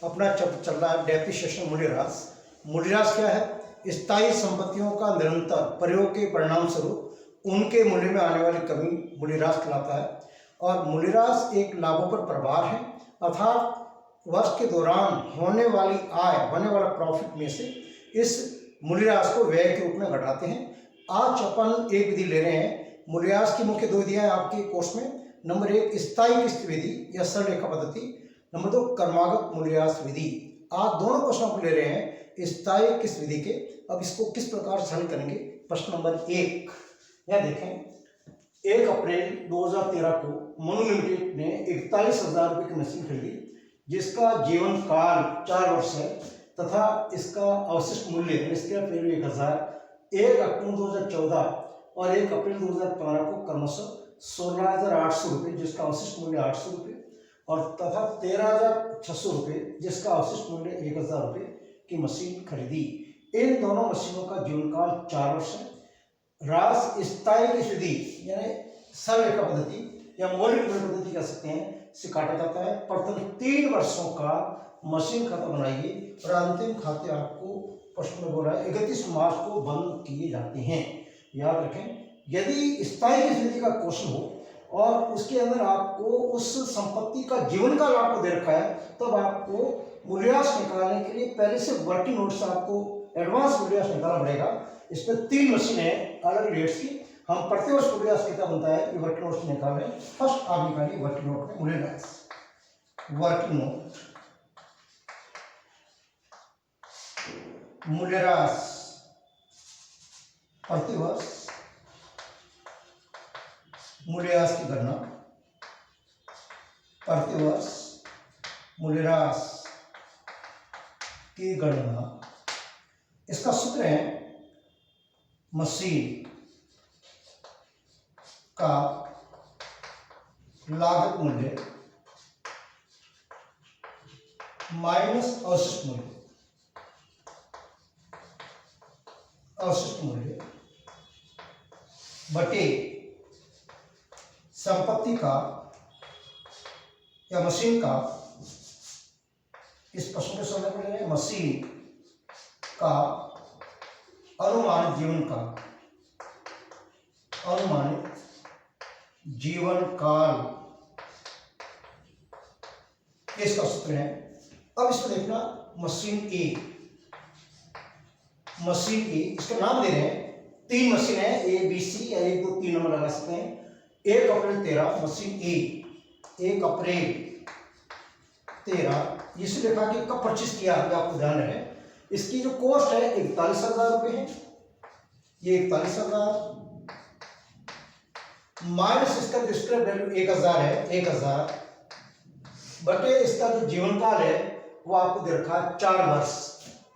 अपना चल रहा है डेप्रिसिएशन मूल्यह्रास। मूल्यह्रास क्या है? स्थायी संपत्तियों का निरंतर प्रयोग के परिणाम स्वरूप उनके मूल्य में आने वाली कमी मूल्यह्रास कहलाता है। और मूल्यह्रास एक लाभों पर प्रभार है, अर्थात वर्ष के दौरान होने वाली आय, होने वाला प्रॉफिट में से इस मूल्यह्रास को व्यय के रूप में घटाते हैं। आज अपन एक विधि ले रहे हैं। मूल्यह्रास की मुख्य दो विधियां आपके कोर्स में। नंबर 1 स्थायी किस्त विधि या सरल रेखा पद्धति, नंबर 2 क्रमागत मूल्यह्रास विधि। आज दोनों प्रश्नों को ले रहे हैं स्थायी किस्त विधि के। अब इसको किस प्रकार से हल करेंगे? प्रश्न नंबर 1 यह देखें। 1 अप्रैल 2013 को मनु लिमिटेड ने 41,000 रुपये की मशीन खरीदी, जिसका जीवन काल 4 वर्ष है तथा इसका अवशिष्ट मूल्य इसके वैल्यू 1,000 1 अक्टूबर 2014 और 1 अप्रैल 2015 को क्रमशः 16,800 रुपये, जिसका अवशिष्ट मूल्य 800 रुपये, और तथा 13,600 रुपये, जिसका अवशिष्ट मूल्य 1,000 रुपये की मशीन खरीदी। इन दोनों मशीनों का जीवनकाल 4 वर्ष है। ह्रास स्थायी की विधि यानी सरल रेखा पद्धति या मौलिक मूल्य पद्धति कह सकते हैं से काटा जाता है। प्रथम 3 वर्षों का मशीन खाता बनाइए और अंतिम खाते आपको प्रश्न में बोला है 31 मार्च को बंद किए जाते हैं। याद रखें, यदि स्थायी की विधि का क्वेश्चन हो और उसके अंदर आपको उस संपत्ति का जीवनकाल आपको दे रखा है, तब आपको मूल्यह्रास निकालने के लिए पहले से वर्किंग नोट से आपको एडवांस मूल्यह्रास निकालना पड़ेगा। इसमें 3 मशीन है अलग रेट्स की। हम प्रतिवर्ष मूल्यह्रास कितना बनता है ये वर्किंग नोट से निकाल रहे हैं। फर्स्ट आप निकालिए वर्किंग नोट में मूल्यह्रास। वर्किंग नोट मूल्यह्रास प्रतिवर्ष मूल्यह्रास की गणना, प्रतिवर्ष मूल्यह्रास की गणना। इसका सूत्र है मशीन का लागत मूल्य माइनस अवशिष्ट मूल्य, अवशिष्ट मूल्य बटे संपत्ति का या मशीन का। इस प्रश्न के समझ में मशीन का अनुमानित जीवन काल, अनुमानित जीवन काल, इसका सूत्र है। अब इसमें देखना मशीन ए, मशीन ए, इसका नाम दे रहे हैं। 3 मशीन है ए बी सी या 1 2 3 नंबर लगा सकते हैं। 1 अप्रैल 13 मशीन ए, 1 अप्रैल 13 इसे लिखा कि कब परचेस किया है आपको ध्यान रहे। इसकी जो कॉस्ट है 41,000 रुपये है, ये 41,000 माइनस इसका जो स्क्रैप वैल्यू 1,000 है, 1,000 बटे इसका जो जीवन काल है वो आपको दे रखा है 4 वर्ष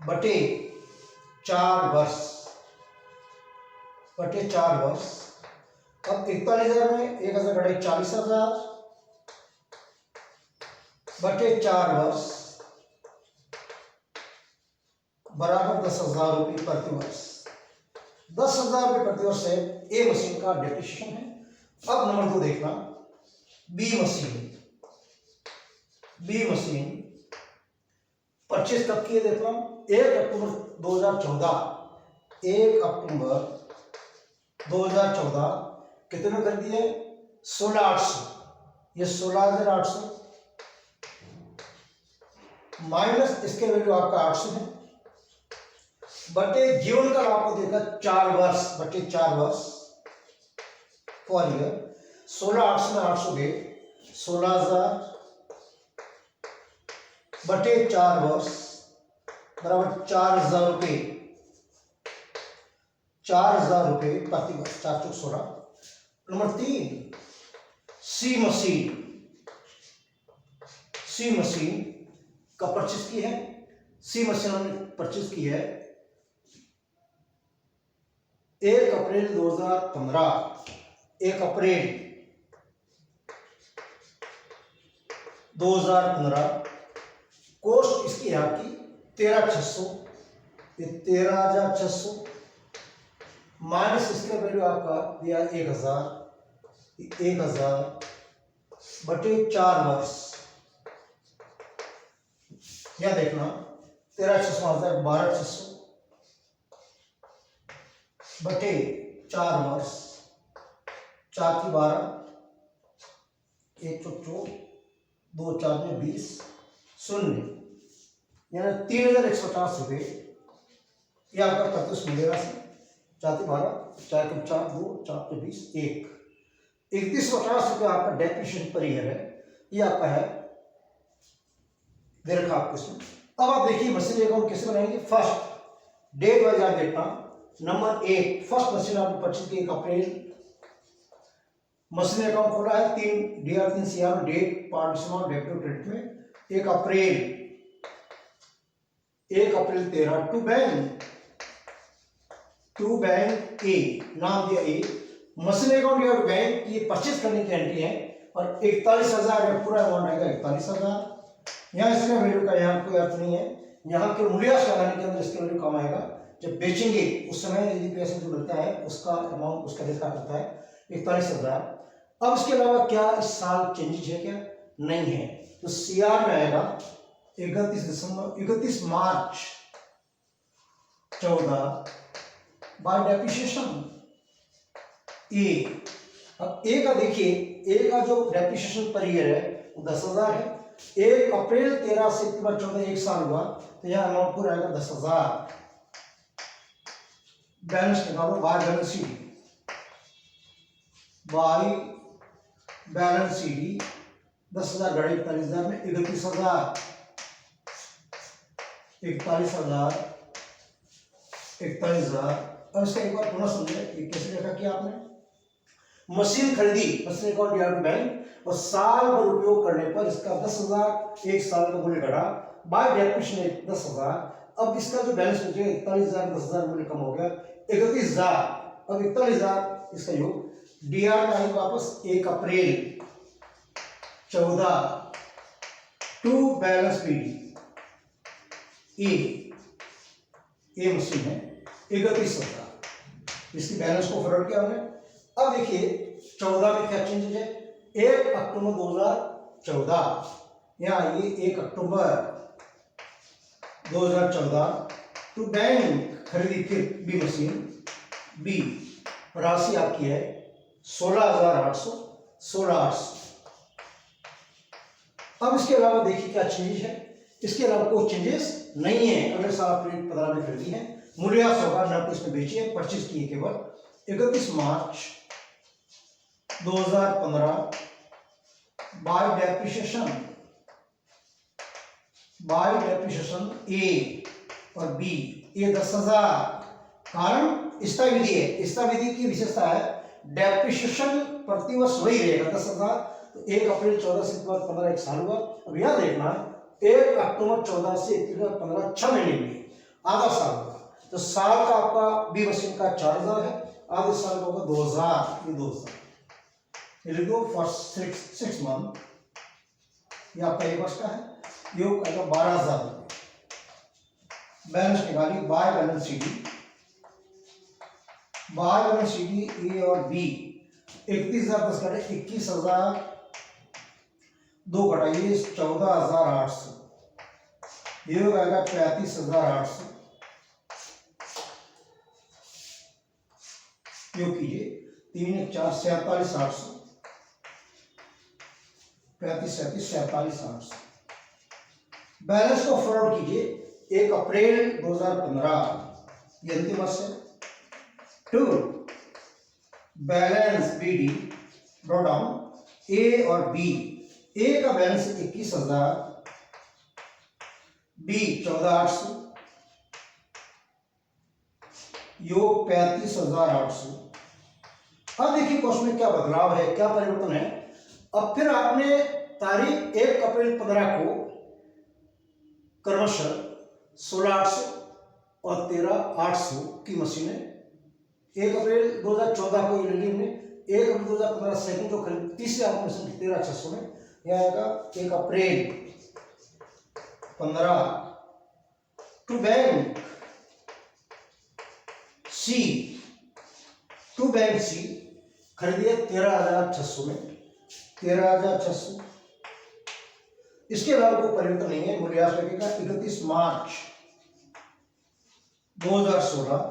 बटे 4 वर्ष बटे 4 वर्ष। अब 41,000 में 1,000 घटाए 40,000 बटे 4 वर्ष बराबर 10,000 रुपये प्रति वर्ष। 10,000 रुपये प्रति वर्ष है ए मशीन का डेप्रिसिएशन है। अब नंबर 2 देखना B machine. B machine purchase कब किए देखना 1 अक्टूबर 2014, 1 अक्टूबर 2014 कितने कर दिए 16,800, ये 16,800 माइनस इसके वैल्यू आपका 800 है बटे जीवन काल आपको देगा 4 वर्ष बटे 4 वर्ष फॉर ईयर। 16,800 में 800 गए 16,000 बटे 4 वर्ष बराबर 4,000 रुपये, 4,000 रुपये प्रति वर्ष। 4 चौक 16। नंबर 3 सी मशीन। सी मशीन का परचेज की है। सी मशीन हमने परचेज की है 1 अप्रैल 2015, 1 अप्रैल 2015। कॉस्ट इसकी है आपकी 13,600, ये 13,600 माइनस इसका वैल्यू आपका दिया 1,000, 1,000 बटे 4 वर्ष यह देखना 13,600 12,600 बटे 4 वर्ष 4 की 12 1 चौक 2 4 में 20 शून्य यानी 3,150 रुपये यह आपका प्रतिशत मिलेगा। 4 की 12 4 को 4 2 4 को 20 1 3150 रुपये आपका डेप्रिसिएशन पर ईयर है। ये आपका है दे रखा आपको इसमें। अब आप देखिए मशीन अकाउंट कैसे बनाएंगे। फर्स्ट डेट वाइज आप देखना। नंबर 1 फर्स्ट मशीन आपने परचेज की 1 अप्रैल मशीन अकाउंट खोला है 3 DR 3 CR date partition debit credit में 1 अप्रैल 13 टू बैंक ए नाम दिया ए मशीन अकाउंट या बैंक ये परचेज करने की एंट्री है और 41,000 या पूरा अमाउंट आएगा 41,000। यहाँ इसका वैल्यू का यहाँ कोई अर्थ नहीं है। यहाँ के मूल्यांकन लगाने के अंदर इसका वैल्यू कम आएगा। जब बेचेंगे उस समय यदि पैसा जो मिलता है उसका अमाउंट उसका रेट का करता है 41,000। अब इसके अलावा क्या इस साल चेंजेस है क्या? नहीं है। तो CR में आएगा 31 मार्च 14 बाय डेप्रिसिएशन ए। अब ए का देखिए ए का जो डेप्रिसिएशन पर ईयर है वो 10,000 है। 1 अप्रैल 13 से अक्टूबर 14 1 साल हुआ तो यह अमाउंट पूरा आएगा 10,000। बैलेंस निकालो bye balance sheet bye balance sheet 10,000 घड़े 41,000 में 31,000 41,000 41,000। अब इसका एक बार पुनः समझे कैसे देखा कि आपने मशीन खरीदी मशीन अकाउंट DR बैंक और साल भर उपयोग करने पर इसका 10,000 1 साल का मूल्य घटा बाय डेप्रिसिएशन 10,000। अब इसका जो बैलेंस बचेगा 41,000 10,000 मूल्य कम हो गया 31,000। अब 41,000 इसका योग DR में आएगा वापस 1 अप्रैल 14 टू बैलेंस PD ए मशीन है 31,000। इसकी बैलेंस को फॉरवर्ड किया हमने। अब देखिए 14 में क्या चेंजेज है। 1 अक्टूबर 2014 यहाँ ये 1 अक्टूबर 2014 टू बैंक खरीदी फिर बी मशीन बी राशि आपकी है 16,800। अब इसके अलावा देखिए क्या चेंजेस है। इसके अलावा कोई चेंजेस नहीं है। अगले साल आपने 15 में खरीदी है मूल्यह्रास होगा न तो इसमें बेची है परचेज की है केवल 31 मार्च 2015 बाय डेप्रिसिएशन ए और बी ये 10,000। कारण स्थगित है। स्थगित की विशेषता है डेप्रिसिएशन प्रतिवर्ष वही रहेगा 10,000। तो 1 अप्रैल 14 से 15 1 साल हुआ। अब यह देखना 1 अक्टूबर 14 से 15 6 महीने में आधा साल होगा। तो साल का आपका बी मशीन का 4,000 है आधे साल का होगा 2,000। ये 2,000 लिख दो फॉर 6 मंथ। ये आपका 1 वर्ष का है योग आएगा 12,000 रुपये। बैलेंस निकालिए बाय बैलेंस CD ए और बी 31,000 10 घटे 21,000 2 घटाइए 14,800 योग आएगा 35,800। योग कीजिए 3 1 4 47,800 35 37 47,800। बैलेंस को फॉरवर्ड कीजिए 1 अप्रैल 2015 ये अंतिम वर्ष है to balance BD draw down A और बी। ए का बैलेंस 21,000 बी 14,800 योग 35,800। अब देखिए क्वेश्चन में क्या बदलाव है क्या परिवर्तन है। अब फिर आपने तारीख 1 अप्रैल 15 को क्रमशः 16,800 और 13,800 की मशीनें 1 अप्रैल 2014 को ले ली हमने 1 अप्रैल 2015 सेकंड जो खरीद तीसरे आपको मशीन 13,600 में यह आएगा 1 अप्रैल 15 टू बैंक सी खरीदिए 13,600 में 13,600 इसके अलावा कोई परिवर्तन नहीं है। मूल्यह्रास लगेगा 31 March 2016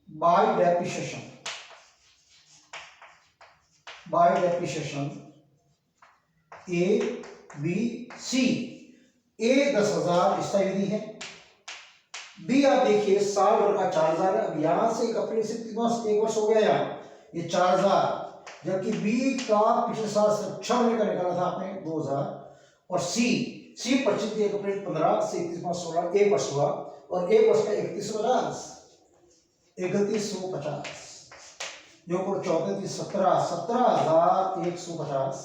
by depreciation A B C. A 10,000 स्थायी विधि है। बी आप देखिए साल भर का 4,000 है। अब यहां से 1 अप्रैल से 1 वर्ष हो गया यहाँ, ये 4,000, जबकि बी का पिछले साल सिर्फ 6 महीने का निकाला था आपने 2,000। और सी 25 1 अप्रैल 15 से 31 मार्च 16 1 वर्ष हुआ, और 1 वर्ष का 3150 जो को 14 17,150।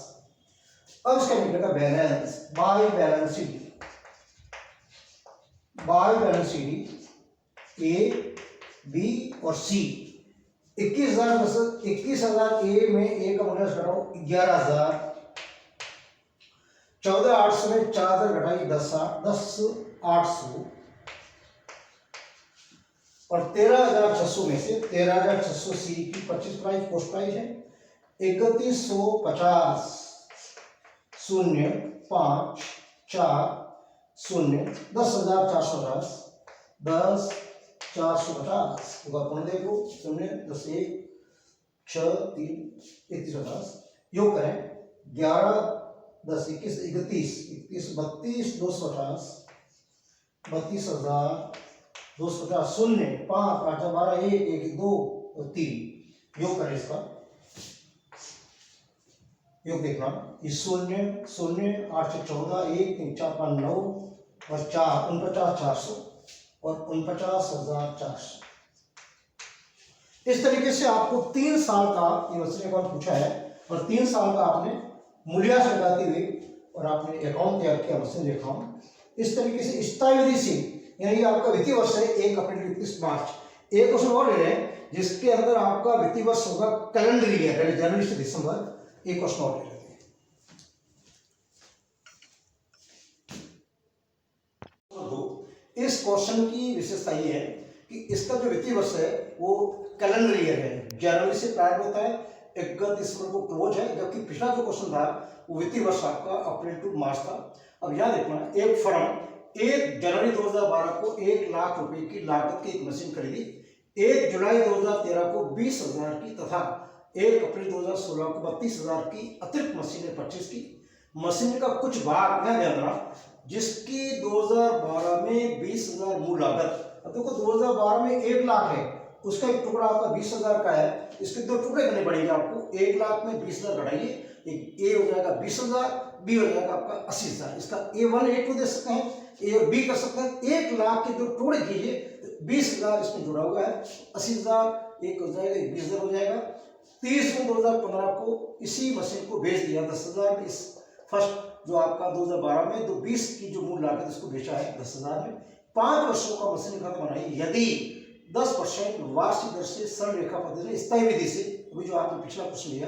अब इसका निकलेगा balance by balance sheet A B और सी। 21,000 ए में ए का मूल्य घटाओ 11,000, 14,800 में 4,000 घटाइए 10,800, और 13,600 में से 13,600 सी की 25 प्राइस पोस्ट प्राइस है 3150 0,5 4 0 10,450 10,450 देखो 0 10 1 6 3 3150 योग करें 11 10 21 31 31 32 250 32,250 0 5 8 12 1 1 2 और 3 योग करें इसका योग देखना ये 0 0 8 से 14 1 3 4 5 9 और 4 49,400 और 49,400। इस तरीके से आपको 3 साल का इन्वेस्टमेंट अकाउंट पूछा है और 3 साल का आपने मूल्यह्रास लगाते हुए और आपने अकाउंट तैयार किया मशीन अकाउंट। इस तरीके से स्थायी विधि से यानी आपका वित्तीय वर्ष है 1 अप्रैल 31 मार्च। एक क्वेश्चन और ले रहे हैं जिसके अंदर आपका वित्तीय वर्ष होगा कैलेंडर ईयर जनवरी से दिसंबर। एक क्वेश्चन और ले लेते हैं। इस क्वेश्चन की विशेषता ये है कि इसका जो वित्तीय वर्ष है वो कैलेंडर ईयर है, जनवरी से प्रारंभ होता है 31 दिसंबर को क्लोज है, जबकि पिछला जो क्वेश्चन था वो वित्तीय वर्ष आपका अप्रैल टू मार्च था। अब याद रखना एक फर्म 1 जनवरी 2012 को 1 लाख रुपए की लागत की एक मशीन खरीदी, 1 जुलाई 2013 को 20,000 की तथा 1 अप्रैल 2016 को 32,000 की अतिरिक्त मशीनें परचेज की। मशीन का कुछ भाग न देना जिसकी 2012 में 20,000 मूल लागत, अब देखो 2012 में 1 लाख है, उसका एक टुकड़ा आपका 20,000 का है, इसके 2 टुकड़े करने पड़ेंगे आपको। 1 लाख में 20,000 घटाइए, ए हो जाएगा 20,000, बी हो जाएगा आपका 80,000। इसका A1 A2 दे सकते हैं, ए और बी कर सकते हैं। 1 लाख के 2 टुकड़े कीजिए, 20,000 इसमें जुड़ा हुआ है, 80,000 एक हो जाएगा, 20,000 हो जाएगा। 30 जून 2015 को इसी मशीन को बेच दिया 10,000 में। इस फर्स्ट जो आपका 2012 में 20 की जो मूल लागत इसको बेचा है 10,000 में। 5 वर्षों का मशीन खत्म बनाई यदि 10% वार्षिक दर से सरल रेखा पद्धति स्थायी विधि से, अभी जो आपने पिछला क्वेश्चन लिया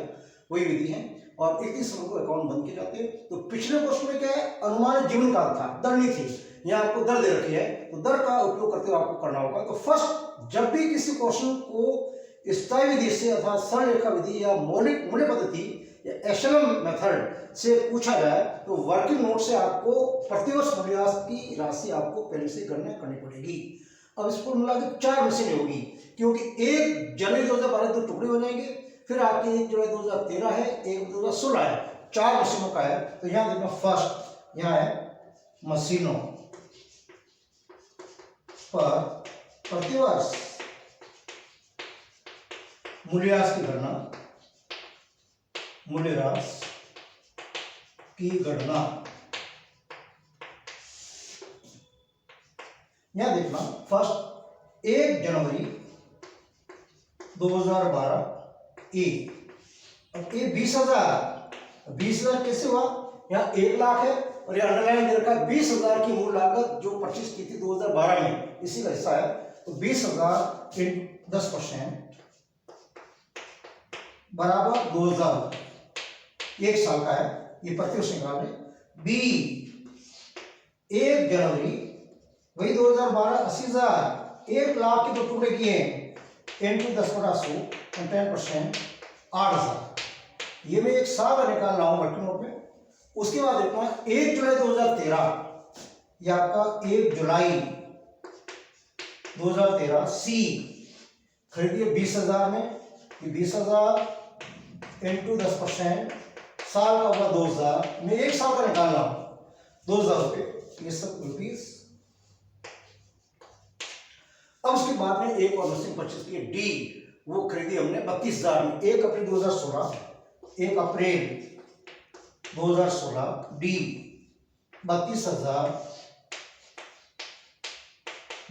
वही विधि है, और 31 को अकाउंट बंद किए जाते हैं। तो पिछले क्वेश्चन में क्या है, अनुमानित जीवन काल था, दर नहीं थी, यहाँ आपको दर दे रखी है, तो दर का उपयोग करते हुए आपको करना होगा। तो फर्स्ट जब भी किसी क्वेश्चन को स्थायी विधि से अर्थात सरल रेखा विधि या मौलिक मूल्य पद्धति या एशेलम मेथड से पूछा जाए तो वर्किंग नोट से आपको प्रतिवर्ष मूल्यह्रास की राशि आपको पहले से गणना करनी पड़ेगी। अब इसको मिला के 4 मशीनें होगी, क्योंकि 1 जनवरी 2012 2 टुकड़े हो जाएंगे, फिर आपके 1 जुलाई 2013 है, 1 2016 है, 4 मशीनों का है। तो यहाँ देखना फर्स्ट यहाँ है मशीनों पर प्रतिवर्ष मूल्यह्रास की गणना, मूल्यह्रास की गणना। यहां देखना फर्स्ट 1 जनवरी 2012 ए, अब ये 20,000 कैसे हुआ, यहाँ 1 लाख है और ये अंडरलाइन दे रखा है 20,000 की मूल लागत जो परचेज की थी 2012 में, इसी का हिस्सा है। तो 20,000 × 10% बराबर 2,000, 1 साल का है, ये प्रतिवर्ष निकाल लें। बी 1 जनवरी वही 2012 80,000, 1 लाख के 2 टुकड़े किए into 10/100 10% 8,000। ये मैं एक साल का निकाल रहा हूं वर्किंग नोट में, उसके बाद देखना 1 जुलाई 2013, ये आपका 1 जुलाई 2013 सी खरीदिए 20,000 में, ये 20,000 इंटू 10%, साल का होगा 2,000, मैं एक साल का निकाल रहा हूं 2,000 रुपये, ये सब रुपीज। अब उसके बाद में एक और मशीन परचेज की डी, वो खरीदी हमने 32,000 में 1 अप्रैल 2016, 1 अप्रैल 2016 डी 32,000,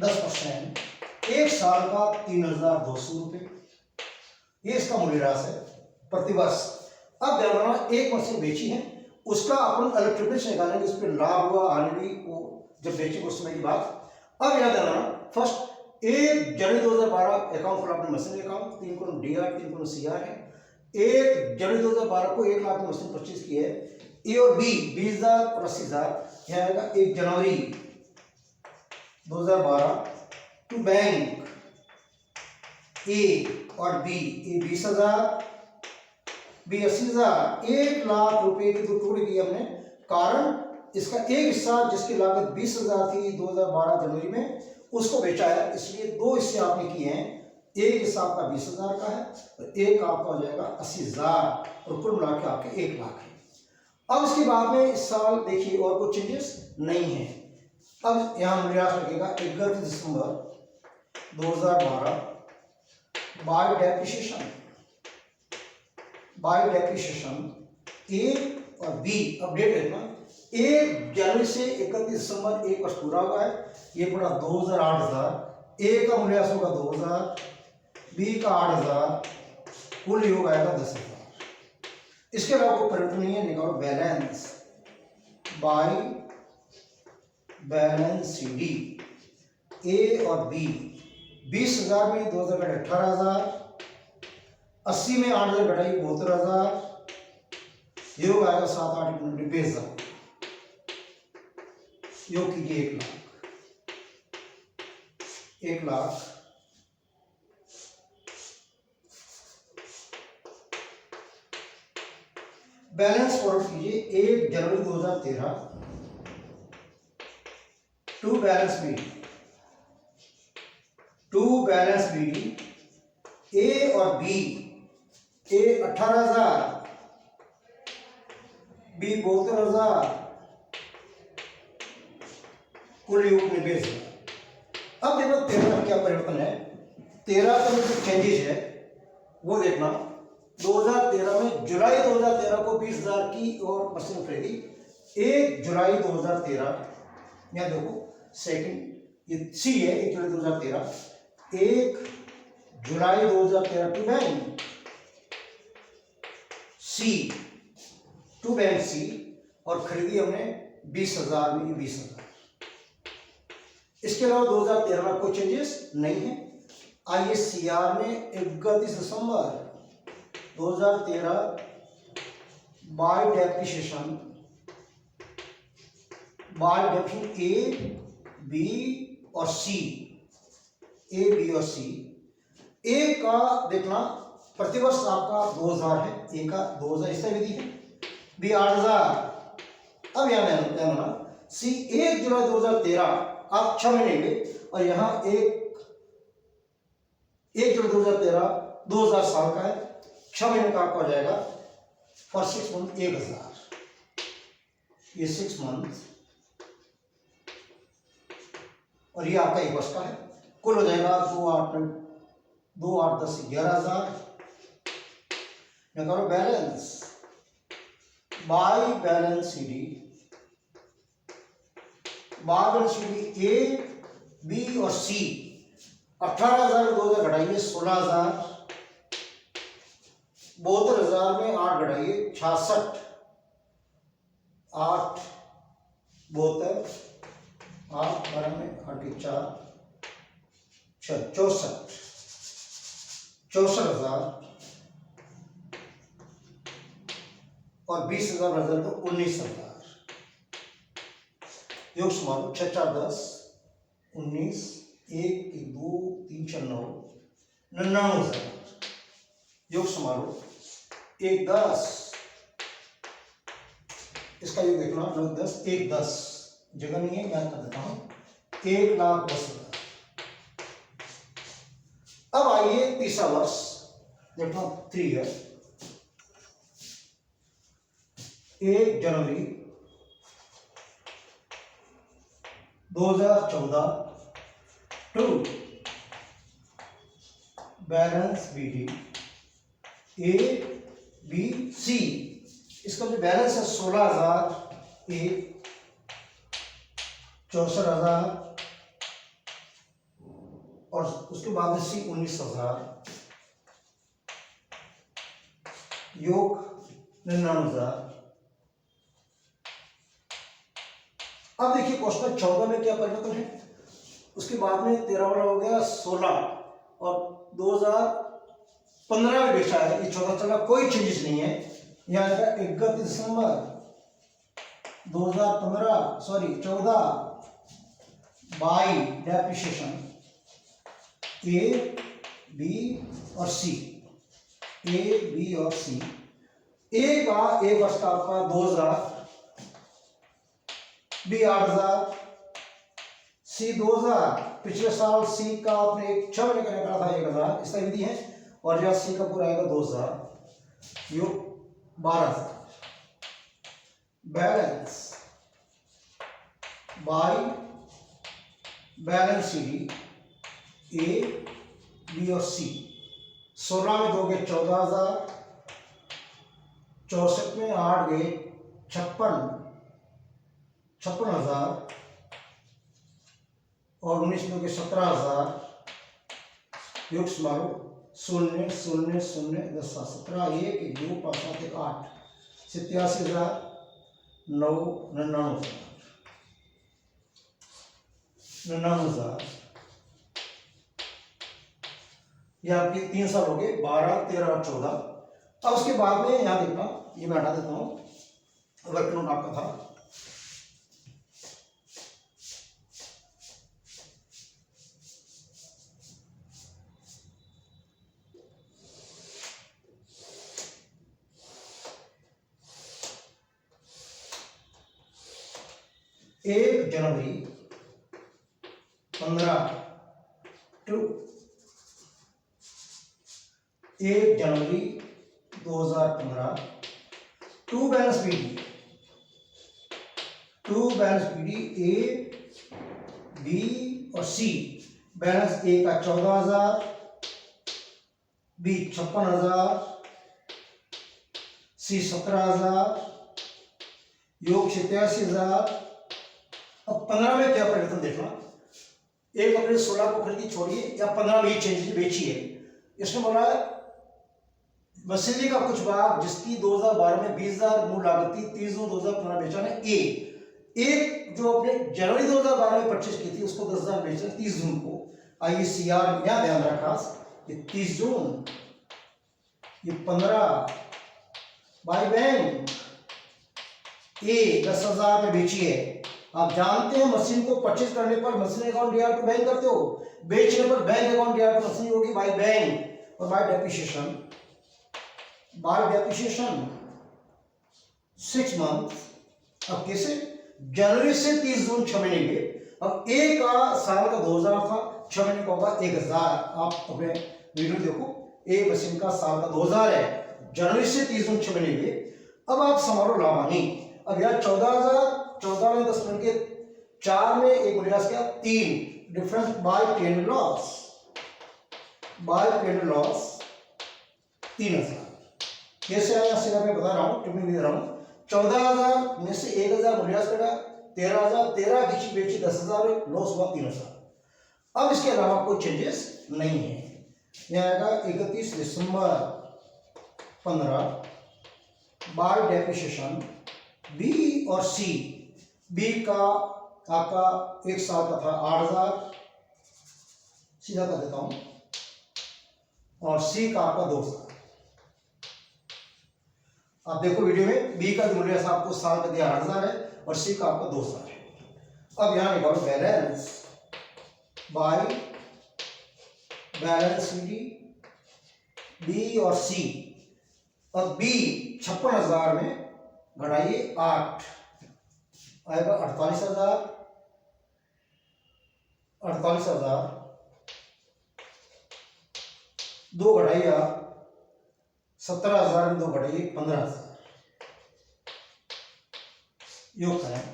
10%, एक साल का 3,200 रुपये, ये इसका मूल्यह्रास है प्रतिवर्ष। अब ध्यान रखना, एक मशीन बेची है, उसका अपन अलग ट्रिब्यूट निकालेंगे, उस पर लाभ हुआ हानि हुई, वो जब बेचेंगे उस समय की बात। अब याद रखना, फर्स्ट 1 जनवरी 2012 अकाउंट खोला आपने machine account, 3 crore DR 3 crore CR है। 1 जनवरी 2012 को 1 लाख में मशीन परचेज की है। ए और बी 20,000 और 80,000, यह आएगा 1 जनवरी 2012 टू बैंक ए और बी, ए 20,000 बी 80,000, 1 लाख रुपए की दो टुकड़े की हमने, कारण इसका एक हिस्सा जिसकी लागत 20,000 थी 2012 जनवरी में, उसको बेचा है, इसलिए दो हिस्से आपने किए हैं, एक हिस्सा आपका 20,000 का है और एक आपका हो जाएगा 80,000, और कुल मिला के आपके 1 लाख है। अब इसके बाद में इस साल देखिए और कुछ चेंजेस नहीं है। अब यहाँ मूल्यह्रास लगेगा 31 दिसंबर 2012 बाय डेप्रिसिएशन ए और बी, अपडेट देखना 1 जनवरी से 31 दिसंबर 1 वर्ष पूरा हुआ है, ये पूरा 2,008,000, ए का मूल्यह्रास होगा 2,000, बी का 8,000, कुल योग आएगा 10,000। इसके अलावा कोई परिवर्तन नहीं है, निकालो बैलेंस बाय बैलेंस डी, ए और बी 20,000 में 2,000 घटाए 18,000, 80 में 8,000 घटाई 72,000, योग आएगा 7, 8, 90,000, योग कीजिए 1 लाख, 1 लाख। बैलेंस फॉरवर्ड कीजिए 1 जनवरी 2013 टू बैलेंस बी, ए और बी, ए 18,000, बी 72,000, कुल योग 90,000। अब देखो 13 में क्या परिवर्तन है, 13 का जो चेंजेस है वो देखना। 2013 में जुलाई 2013 को 20,000 की और मशीन खरीदी, 1 जुलाई 2013, यहाँ देखो सेकंड ये सी है, 1 जुलाई 2013, 1 जुलाई 2013 टू बैंक सी, और खरीदी हमने 20,000 में, 20,000। इसके अलावा 2013 में कोई चेंजेस नहीं है। आइए सीआर में 31 दिसंबर 2013 बाय डेप्रिसिएशन ए बी और सी, ए बी और सी, ए का देखना प्रतिवर्ष आपका 2,000 है, ए का 2,000 इस विधि है, बी 8,000। अब यहाँ देना सी 1 जुलाई 2013, आप 6 महीने हुए, और यहाँ 1 जुलाई 2013 2,000 साल का है, 6 महीने का आपका हो जाएगा फॉर 6 मंथ 1,000, ये 6 मंथ, और ये आपका 1 वर्ष का है, कुल हो जाएगा 2, 8, 10, 11,000। करो balance by balance C D, A B और सी, 18,000 2,000 घटाइए 16,000, 72,000 में 8 घटाइए 66, 8 72, 8 12 में 8 के 4 64,000, और 20,000 तो 19,000, योग समारो 6, 4, 10, 19, 1, 2, 3, 4, 9, 99,000, योग समारो 1, 10, इसका योग देखना 9 10 1 10 जगह नहीं है, याद कर देता हूं 1,10,000। अब आइए तीसरा वर्ष देखना 3 ईयर 1 जनवरी 2014 to balance BD A B C। इसका जो बैलेंस है 16,000 A 64,000 और उसके बाद में C 19,000 योग 99,000। अब देखिए क्वेश्चन 14 में क्या परिवर्तन है, उसके बाद में 13 वाला हो गया 16 और 2015 में बेचा है, ये 14 चला, कोई चेंजेस नहीं है। यहाँ 31 दिसंबर 14 बाई डेप्रिसिएशन A B और C, A B और C। A का एक वर्ष का आपका 2,000, B 8,000, C 2,000, पिछले साल C का आपने 6 महीने का निकाला था 1,000, इसका विधि है, और यह C का पूरा आएगा 2,000 योग 12,000। Balance by balance CD A B और C। 16 में दोगे 14,000, 64 में 8 गए 56,000 और 19 में दोगे 17,000 योग समारो 0 0 0 10 17 1 2 5 7 1 8 87,000 9 99,000। ये आपके 3 साल हो गए 12 13 और 14। अब उसके बाद में यहां देखना, ये मैं हटा देता हूं, वर्क नोट आपका था। एक जनवरी 15 टू 1 जनवरी 2015 to balance BD A B और C। बैलेंस A का 14,000, B 56,000, C 17,000 योग 87,000। अब 15 में क्या परिवर्तन देखना, 1 अप्रैल 16 को खरीदी छोड़िए या 15 में ही चेंज बेची है। इसने बोला मशीनरी का कुछ भाग जिसकी 2012 में 20,000 मूल लागत थी, 30 जून 2015 बेचा ने A। एक जो अपने जनवरी 2012 में परचेज की थी उसको 10,000 बेचा 30 जून को। आइए CR यहां ध्यान रखा, ये 30 जून, ये 15 बाई बैंक A 10,000 में बेची है। आप जानते हैं मशीन को परचेज करने पर machine account DR to bank करते हो, बेचने पर bank account DR to machine होगी बाय बैंक और बाय डेप्रिसिएशन 6 मंथ। अब कैसे, जनवरी से 30 जून 6 महीने के। अब A का साल का 2,000 था, 6 महीने का होगा 1,000। आप अपने वीडियो देखो, A मशीन का साल का 2,000 है, जनवरी से 30 जून 6 महीने के। अब आप समारो लाभानी, अब यार 14,000, 14 में 10 मिनट के 4 में एक मूल्यह्रास क्या 3 डिफरेंस बाय पेन लॉस 3,000। कैसे आया सीधा मैं बता रहा हूं, टिप्पणी दे रहा हूं। 14,000 में से 1,000 मूल्यह्रास कटा, 13,000, 13 की बेची 10,000 लॉस हुआ 3,000। अब इसके अलावा कोई चेंजेस नहीं है। यह आएगा 31 दिसंबर 15 बाय डेप्रिसिएशन B और C। B का आपका 1 साल का था 8,000, सीधा कर देता हूं, और C का आपका 2,000। आप देखो वीडियो में, B का मूल्य आपको साल का दिया 8,000 है और C का आपका 2,000 है। अब यहां निकालो बैलेंस बाय बैलेंस B और C। अब B 56,000 में घटाइए 8 आएगा 48,000 दो घटाइया 17,000 में दो घटाइए 15,000 योग करें।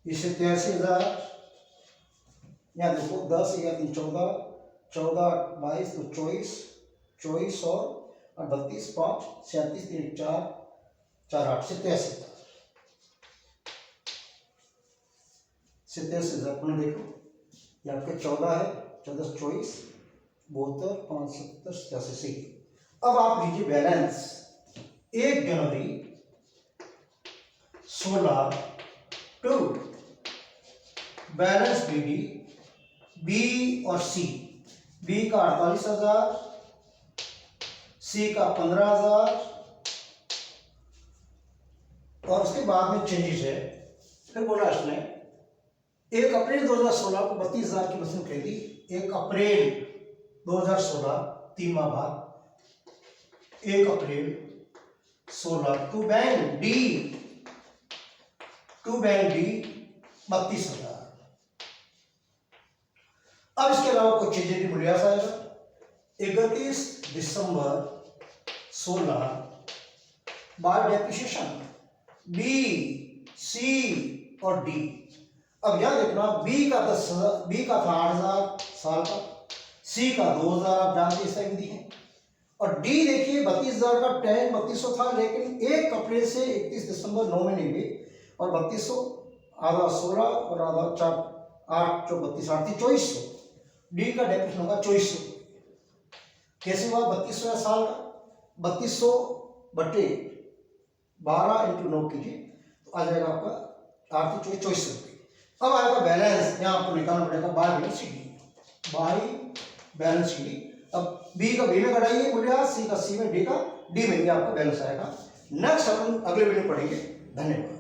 इससे 83,000 यहाँ देखो 10 या 3 14 14 22 तो 24 और 32 5 37 3 4 4 8 87,000 पुनः देखो ये आपके 14 है 14 24 72 5 70 87। अब आप लीजिए बैलेंस 1 जनवरी 16 टू बैलेंस बीडी बी और सी, बी का 48,000 सी का 15,000 और उसके बाद में चेंजेस है। फिर बोला इसने 1 अप्रैल 2016 को 32,000 की मशीन खरीदी। 1 अप्रैल 2016 3 माह बाद 1 अप्रैल 16 टू बैंक डी 32,000। अब इसके अलावा कुछ चीजें भी मूल्यांकन आएगा। 31 दिसंबर 16 बाय डेप्रिसिएशन बी सी और डी। अब यहां देखना बी का 10,000 बी का था 8,000 साल का, सी का 2,000 आप जानते इस तरह दी है, और डी देखिए 32,000 का 3200 था, लेकिन 1 अप्रैल से 31 दिसंबर 9 महीने में और 3200 आधा 16 और आधा 4 8 जो 32 8 2400 डी का डेप्रिसिएशन होगा 2400। कैसे हुआ 3200 साल का 3200 बटे 12 इंटू 9 कीजिए तो आ जाएगा आपका 2400 रुपये। अब आएगा बैलेंस, यहाँ आपको निकालना पड़ेगा बाय बैलेंस शीट। अब बी का बी में घटाइए मूल्य, सी का सी में, डी का डी में, ये आपका बैलेंस आएगा। नेक्स्ट अपन अगले वीडियो पढ़ेंगे। धन्यवाद।